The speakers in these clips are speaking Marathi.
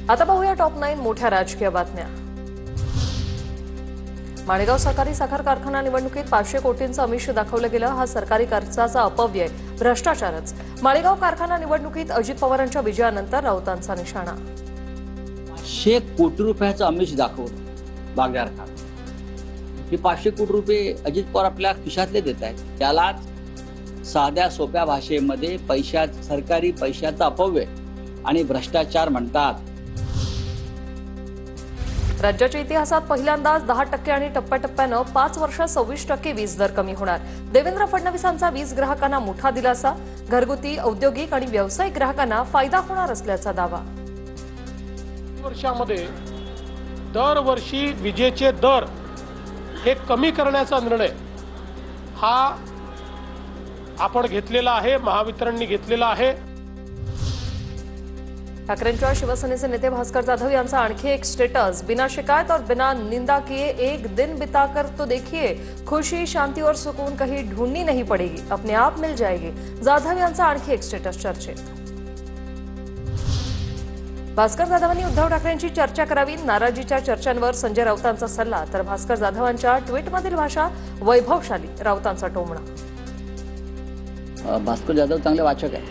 आता पाहूया टॉप 9 मोठ्या राजकीय बातम्या। माळेगाव सहकारी साखर कारखाना निवडणुकीत 500 कोटींचं आमिष दाखवलं गेलं। हा सरकारी खर्चाचा अपव्यय, भ्रष्टाचारच। माळेगाव कारखाना निवडणुकीत अजित पवारांच्या विजयानंतर राऊतांचा निशाणा। 500 कोटी रुपयाचं आमिष दाखवलं बागदार खान। हे 500 कोटी रुपये अजित पवार आपल्या खिशातले देत आहेत। त्यालाच साध्या सोप्या भाषेमध्ये सरकारी पैशाचा अपव्यय आणि भ्रष्टाचार म्हणतात। राज्याच्या इतिहासात पहिल्यांदाच 10% आणि टप्प्याटप्प्यानं 5 वर्षात 26% वीज दर कमी होणार। देवेंद्र फडणवीसांचा वीज ग्राहकांना मोठा दिलासा। घरगुती, औद्योगिक आणि व्यावसायिक ग्राहकांना फायदा होणार असल्याचा दावा। वर्षामध्ये दरवर्षी विजेचे दर हे कमी करण्याचा निर्णय हा आपण घेतलेला आहे, महावितरणने घेतलेला आहे। ठाकरेंच्या शिवसेनेचे नेते भास्कर जाधव यांचा आणखी एक स्टेटस। बिना शिकायत और बिना निंदा किए एक दिन बिताकर तो देखिए, खुशी, शांति और सुकून कहीं ढूंढनी नहीं पड़ेगी, अपने आप मिल जाएगी। जाधव यांचा आणखी एक स्टेटस चर्चेत। भास्कर जाधवांनी उद्धव ठाकरेंची चर्चा करावी। नाराजीच्या चर्चांवर संजय राऊतांचा सल्ला, तर भास्कर जाधवांच्या ट्विटमधील भाषा वैभवशाली, राऊतांचा टोमणा। भास्कर जाधव चांगले वाचक आहे,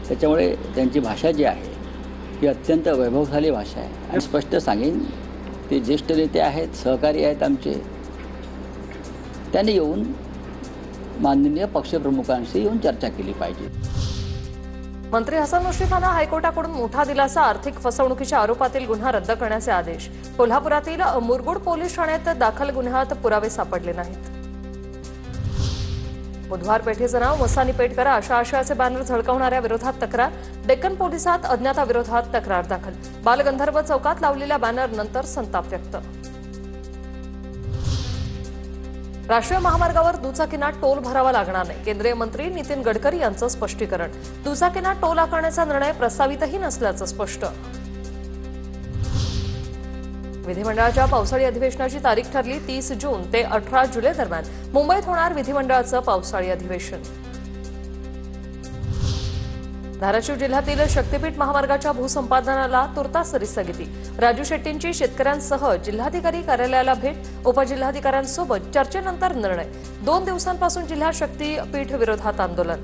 त्याच्यामुळे त्यांची भाषा जी आहे ही अत्यंत वैभवशाली भाषा आहे। आणि स्पष्ट सांगेन, ते ज्येष्ठ नेते आहेत, सहकारी आहेत आमचे, त्यांनी येऊन माननीय पक्षप्रमुखांशी येऊन चर्चा केली पाहिजे। मंत्री हसन मुश्रीफांना हायकोर्टाकडून मोठा दिलासा। आर्थिक फसवणुकीच्या आरोपातील गुन्हा रद्द करण्याचे आदेश। कोल्हापुरातील मुरगुड पोलीस ठाण्यात दाखल गुन्ह्यात पुरावे सापडले नाहीत। बुधवार पेठेचं नाव मस्तानी पेठ करा अशा आशयाचे बॅनर झळकावणाऱ्या विरोधात तक्रार। डेक्कन पोलिसात अज्ञाताविरोधात तक्रार दाखल। बालगंधर्व चौकात लावलेल्या बॅनर नंतर संताप व्यक्त। राष्ट्रीय महामार्गावर दुचाकींना टोल भरावा लागणार नाही। केंद्रीय मंत्री नितीन गडकरी यांचं स्पष्टीकरण। दुचाकींना टोल आकारण्याचा निर्णय प्रस्तावितही नसल्याचं स्पष्ट। विधिमंडळाच्या पावसाळी अधिवेशनाची तारीख ठरली 30 जून ते 18 जुलै दरम्यान मुंबईत होणार विधिमंडळाचं पावसाळी अधिवेशन। धाराशिव जिल्ह्यातील शक्तीपीठ महामार्गाच्या भूसंपादनाला तुर्तास स्थगिती। राजू शेट्टींची शेतकऱ्यांसह जिल्हाधिकारी कार्यालयाला भेट। उपजिल्हाधिकाऱ्यांसोबत चर्चेनंतर निर्णय। 2 दिवसांपासून जिल्ह्यात शक्तीपीठ विरोधात आंदोलन।